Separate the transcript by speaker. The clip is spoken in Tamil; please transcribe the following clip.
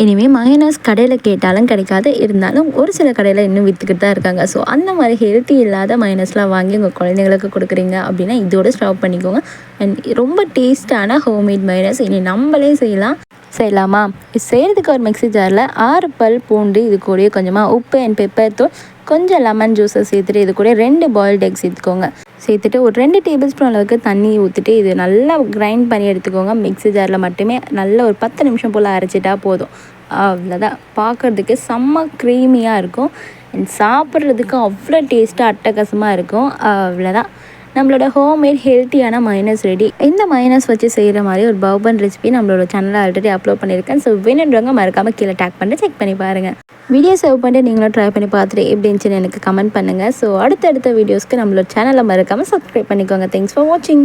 Speaker 1: இனிமேல் மயோனைஸ் கடையில் கேட்டாலும் கிடைக்காது, இருந்தாலும் ஒரு சில கடையில் இன்னும் விற்றுக்கிட்டு தான் இருக்காங்க. ஸோ அந்த மாதிரி ஹெல்த்தி இல்லாத மயோனைஸ்லாம் வாங்கி உங்கள் குழந்தைங்களுக்கு கொடுக்குறீங்க அப்படின்னா இதோட ஸ்டாப் பண்ணிக்கோங்க. அண்ட் ரொம்ப டேஸ்ட்டான ஹோம்மேட் மயோனைஸ் இனி நம்மளே செய்யலாமா? இது செய்கிறதுக்கு ஒரு மிக்ஸி ஜாரில் 6 பல் பூண்டு, இது கூட கொஞ்சமாக உப்பு அண்ட் பெப்பர் தூள், கொஞ்சம் லெமன் ஜூஸை சேர்த்துட்டு இது கூட 2 பாயில்டு எக் சேர்த்துக்கோங்க. சேர்த்துட்டு ஒரு 2 டேபிள் ஸ்பூன் அளவுக்கு தண்ணி ஊற்றிட்டு இது நல்லா கிரைண்ட் பண்ணி எடுத்துக்கோங்க. மிக்ஸி ஜாரில் மட்டுமே நல்லா ஒரு 10 நிமிஷம் போல் அரைச்சிட்டா போதும். அவ்வளோதான். பார்க்குறதுக்கு செம்ம க்ரீமியாக இருக்கும் அண்ட் சாப்பிட்றதுக்கு அவ்வளோ டேஸ்ட்டாக அட்டகாசமாக இருக்கும். அவ்வளோதான், நம்மளோட ஹோம்மேட் ஹெல்த்தியான மயோனைஸ் ரெடி. இந்த மயோனைஸ் வச்சு செய்கிற மாதிரி ஒரு பர்பன் ரெசிபி நம்மளோட சேனலில் ஆல்ரெடி அப்லோட் பண்ணியிருக்கேன். ஸோ வேணுன்றவங்க மறக்காமல் கீழே டேக் பண்ணி செக் பண்ணி பாருங்கள். வீடியோ சேவ் பண்ணிட்டு நீங்களும் ட்ரை பண்ணி பார்த்துட்டு எப்படி இருந்துச்சுன்னு எனக்கு கமெண்ட் பண்ணுங்கள். ஸோ அடுத்தடுத்த வீடியோஸ்க்கு நம்மளோட சேனலை மறக்காமல் சப்ஸ்கிரைப் பண்ணிக்கோங்க. தேங்க்ஸ் ஃபார் வாட்சிங்.